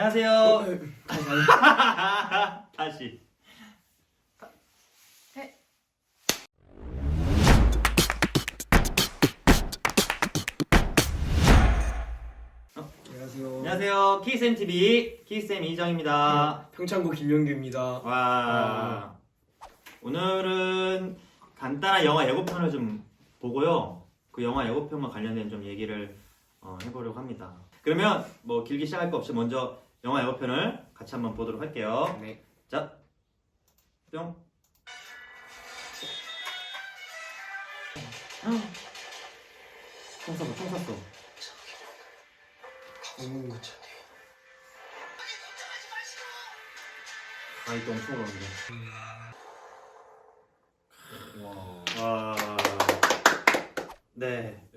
안녕하세요. 다시. 안녕하세요. 안녕하세요. 키쌤 TV 키쌤 이정입니다. 평창고 김영규입니다. 와. 오늘은 간단한 영화 예고편을 좀 보고요. 그 영화 예고편과 관련된 좀 얘기를 해보려고 합니다. 그러면 뭐 길게 시작할 거 없이 먼저 영화 예고편을 같이 한번 보도록 할게요. 네. 자, 뿅. 총 쐈어, 총 쐈어. 아이 또 엄청 그런데. 와. 네.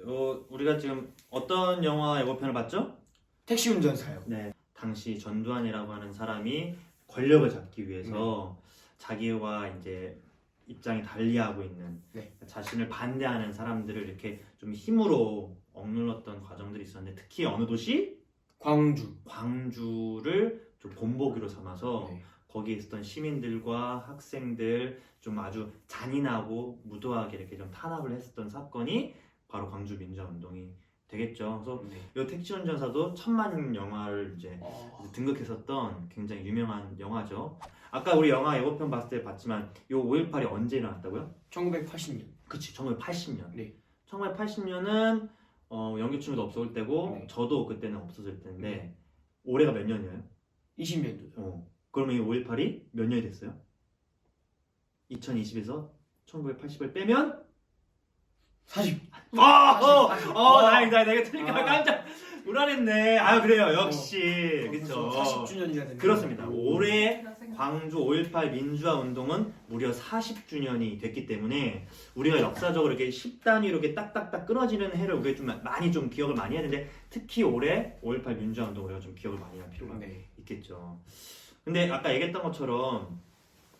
우리가 지금 어떤 영화 예고편을 봤죠? 택시 운전사요. 네. 당시 전두환이라고 하는 사람이 권력을 잡기 위해서 자기와 이제 입장이 달리하고 있는 자신을 반대하는 사람들을 이렇게 좀 힘으로 억눌렀던 과정들이 있었는데 특히 어느 도시? 광주를 좀 본보기로 삼아서 거기에 있었던 시민들과 학생들 좀 아주 잔인하고 무도하게 이렇게 좀 탄압을 했었던 사건이 바로 광주 민주화운동이 되겠죠. 그래서 이 택시 운전사도 천만 영화를 이제 등극했었던 굉장히 유명한 영화죠. 아까 우리 영화 예고편 봤을 때 봤지만 요 5.18이 언제 일어났다고요? 1980년. 그치, 1980년. 네. 1980년은 연기춘우도 없었을 때고 저도 그때는 없었을 때인데 올해가 몇 년이에요? 20년도죠. 그러면 이 5.18이 몇 년이 됐어요? 2020에서 1980을 빼면 40. 다행이다. 내가 틀릴까 깜짝 놀라냈네. 아 그래요. 역시 그렇죠. 40주년이나 됐네요. 그렇습니다. 올해 광주 5.18 민주화 운동은 무려 40주년이 됐기 때문에 우리가 역사적으로 이렇게 10단위로 이렇게 딱딱딱 끊어지는 해를 우리가 좀 많이 좀 기억을 많이 해야 되는데 특히 올해 5.18 민주화 운동 우리가 좀 기억을 많이 할 필요가 있겠죠. 근데 아까 얘기했던 것처럼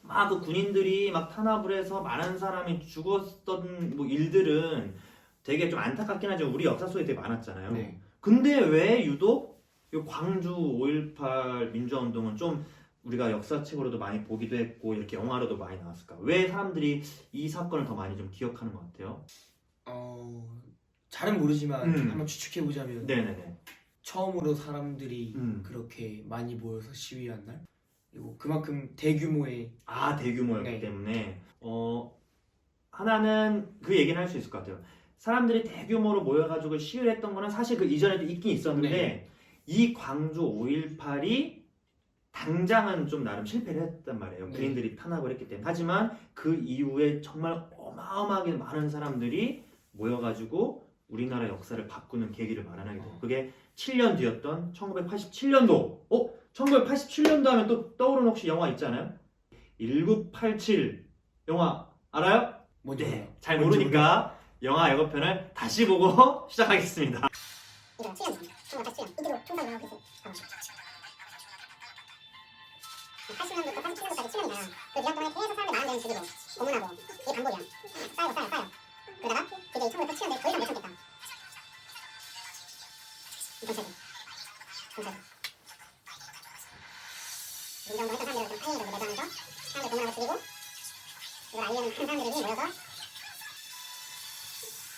막 그 군인들이 막 탄압을 해서 많은 사람이 죽었던 뭐 일들은 되게 좀 안타깝긴 하지만 우리 역사 속에 되게 많았잖아요. 근데 왜 유독 이 광주 5.18 민주화 운동은 좀 우리가 역사책으로도 많이 보기도 했고 이렇게 영화로도 많이 나왔을까? 왜 사람들이 이 사건을 더 많이 좀 기억하는 것 같아요? 잘은 모르지만 한번 추측해 보자면 네네네. 처음으로 사람들이 그렇게 많이 모여서 시위한 날, 그리고 그만큼 대규모의 대규모였기 때문에 하나는 그 얘기는 할 수 있을 것 같아요. 사람들이 대규모로 모여가지고 시위를 했던 거는 사실 그 이전에도 있긴 있었는데 이 광주 5.18이 당장은 좀 나름 실패를 했단 말이에요. 개인들이 탄압을 했기 때문에. 하지만 그 이후에 정말 어마어마하게 많은 사람들이 모여가지고 우리나라 역사를 바꾸는 계기를 마련하게 돼요. 그게 7년 뒤였던 1987년도. 1987년도 하면 또 떠오르는 혹시 영화 있잖아요? 1987 영화 알아요? 네. 잘 모르니까 영화 예고편을 다시 보고 시작하겠습니다. 이거 7년 전, 1987년 인기도 총선이 나오고 있어요. 80년부터 87년까지 7년이잖아. 그 기간 동안에 계속 사람들이 많은 데는 죽이고 고문하고 이게 반복이야. 쌓여. 그러다가 이제 1987년에 더 이상 못 참겠다. 경찰이 민정도 했던 사람들을 좀 파행해서 내도하면서 사람들 고문하고 죽이고 이걸 알리려는 큰 사람들이 모여서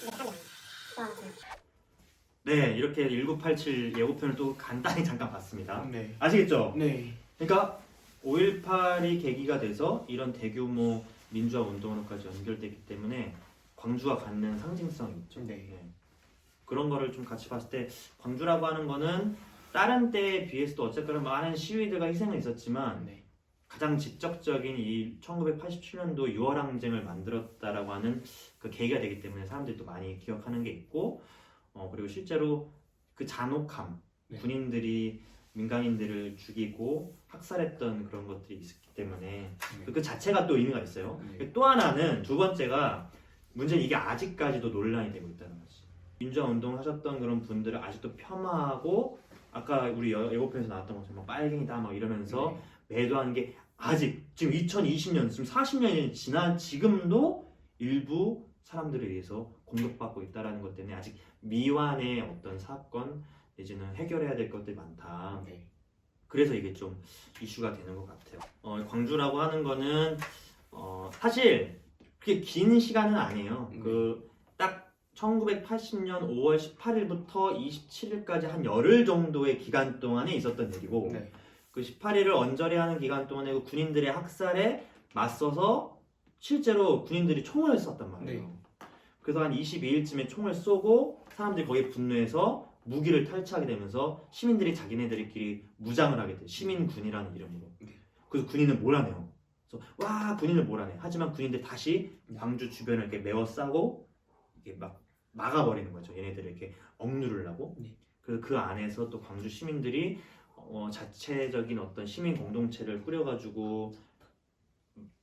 이렇게 사람들이 네, 이렇게 1987 예고편을 또 간단히 잠깐 봤습니다. 네. 아시겠죠? 네. 그러니까 5.18이 계기가 돼서 이런 대규모 민주화 운동으로까지 연결되기 때문에 광주가 갖는 상징성이 있죠. 그런 거를 좀 같이 봤을 때 광주라고 하는 거는 다른 때에 비해서도 어쨌거나 많은 시위들과 희생은 있었지만 가장 직접적인 이 1987년도 6월 항쟁을 만들었다라고 하는 그 계기가 되기 때문에 사람들이 또 많이 기억하는 게 있고 그리고 실제로 그 잔혹함, 군인들이 민간인들을 죽이고 학살했던 그런 것들이 있었기 때문에 그 자체가 또 의미가 있어요. 또 하나는 두 번째가 문제는 이게 아직까지도 논란이 되고 있다는 거지. 민주화 운동을 하셨던 그런 분들을 아직도 폄하하고 아까 우리 예고편에서 나왔던 것처럼 막 빨갱이다 막 이러면서 매도하는 게 아직 지금 2020년 지금 40년이 지난 지금도 일부 사람들에 의해서 공격받고 있다는 것 때문에 아직 미완의 어떤 사건 내지는 해결해야 될 것들이 많다. 그래서 이게 좀 이슈가 되는 것 같아요. 광주라고 하는 거는 사실 그게 긴 시간은 아니에요. 그 딱 1980년 5월 18일부터 27일까지 한 열흘 정도의 기간 동안에 있었던 일이고 네. 그 18일을 언저리 하는 기간 동안에 그 군인들의 학살에 맞서서 실제로 군인들이 총을 쐈단 말이에요. 네. 그래서 한 22일쯤에 총을 쏘고 사람들이 거기에 분노해서 무기를 탈취하게 되면서 시민들이 자기네들끼리 무장을 하게 돼요. 시민군이라는 이름으로. 네. 그래서 군인을 몰아내요. 그래서 와 군인을 몰아내. 하지만 군인들 다시 광주 주변을 이렇게 메워싸고 이렇게 막 막아버리는 거죠. 얘네들을 이렇게 억누르려고. 네. 그 안에서 또 광주 시민들이 자체적인 어떤 시민 공동체를 꾸려가지고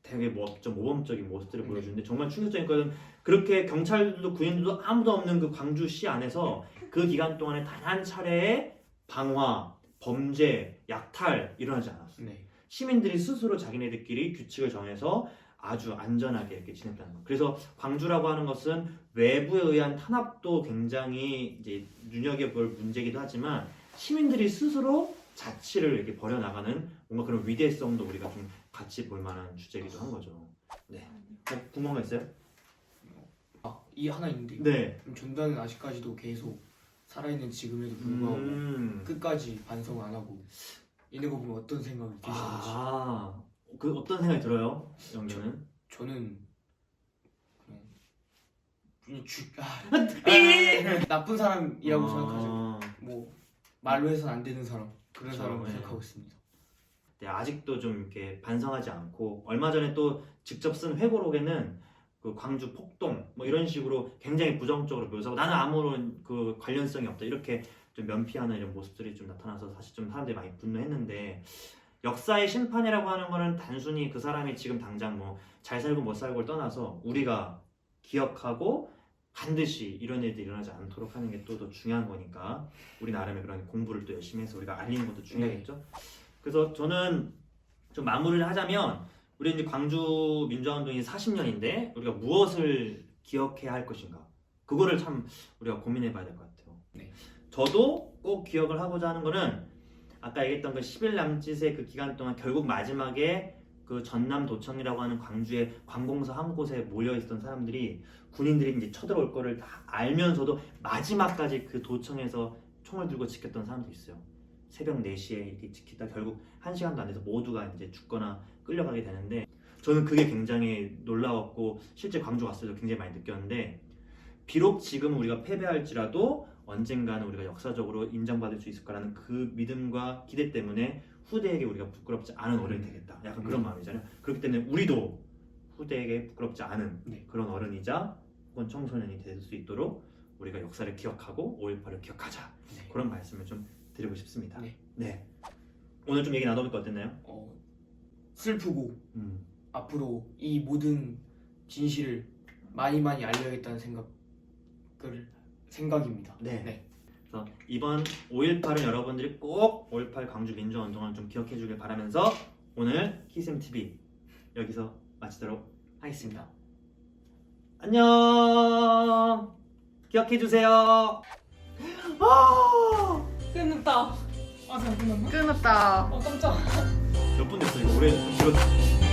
되게 좀 모범적인 모습들을 보여주는데 정말 충격적인 거는 그렇게 경찰들도 군인들도 아무도 없는 그 광주시 안에서 그 기간 동안에 단 한 차례의 방화, 범죄, 약탈 일어나지 않았어요. 네. 시민들이 스스로 자기네들끼리 규칙을 정해서 아주 안전하게 이렇게 지냈다는 거. 그래서 광주라고 하는 것은 외부에 의한 탄압도 굉장히 이제 눈여겨볼 문제이기도 하지만 시민들이 스스로 자치를 이렇게 벌여나가는 뭔가 그런 위대성도 우리가 좀 같이 볼 만한 주제이기도 한 거죠. 네. 궁금한 거 있어요? 이 하나 있는데요. 네. 존단은 아직까지도 계속 살아있는 지금에도 불구하고 끝까지 반성 안 하고 있는 거 보면 어떤 생각이 드시는지. 그 어떤 생각이 들어요, 영재는? 저는 나쁜 사람이라고 생각하죠. 뭐 말로 해서는 안 되는 사람, 그런 그렇죠, 사람을 네. 생각하고 있습니다. 네, 아직도 좀 이렇게 반성하지 않고 얼마 전에 또 직접 쓴 회고록에는 그 광주 폭동 뭐 이런 식으로 굉장히 부정적으로 묘사하고 나는 아무런 그 관련성이 없다 이렇게 좀 면피하는 이런 모습들이 좀 나타나서 사실 좀 사람들이 많이 분노했는데 역사의 심판이라고 하는 거는 단순히 그 사람이 지금 당장 뭐 잘 살고 못 살고를 떠나서 우리가 기억하고 반드시 이런 일들이 일어나지 않도록 하는 게 또 더 중요한 거니까 우리 나름의 그런 공부를 또 열심히 해서 우리가 알리는 것도 중요하겠죠. 그래서 저는 좀 마무리를 하자면 우리 이제 광주 민주화운동이 40년인데 우리가 무엇을 기억해야 할 것인가 그거를 참 우리가 고민해봐야 될 것 같아요. 네. 저도 꼭 기억을 하고자 하는 거는 아까 얘기했던 그 10일 남짓의 그 기간 동안 결국 마지막에 그 전남도청이라고 하는 광주의 관공서 한 곳에 모여 있었던 사람들이 군인들이 이제 쳐들어올 거를 다 알면서도 마지막까지 그 도청에서 총을 들고 지켰던 사람도 있어요. 새벽 4시에 이렇게 지키다 결국 1시간도 안 돼서 모두가 이제 죽거나 끌려가게 되는데 저는 그게 굉장히 놀라웠고 실제 광주 왔을 때도 굉장히 많이 느꼈는데 비록 지금 우리가 패배할지라도 언젠가는 우리가 역사적으로 인정받을 수 있을 거라는 그 믿음과 기대 때문에 후대에게 우리가 부끄럽지 않은 어른이 되겠다. 약간 그런 마음이잖아요. 그렇기 때문에 우리도 후대에게 부끄럽지 않은 그런 어른이자 혹은 청소년이 될 수 있도록 우리가 역사를 기억하고 5.18을 기억하자. 그런 말씀을 좀 드리고 싶습니다. 네. 오늘 좀 얘기 나눠보니까 어땠나요? 슬프고 앞으로 이 모든 진실을 많이 알려야겠다는 생각입니다. 네. 그래서 이번 5.18은 여러분들이 꼭 5.18 광주 민주화운동을 좀 기억해 주길 바라면서 오늘 키스엠TV 여기서 마치도록 하겠습니다. 안녕. 기억해 주세요. 끝났다. 아, 잘 끝났나? 끊었다. 깜짝. 몇 분 됐어? 이거 오래 좀 길었지?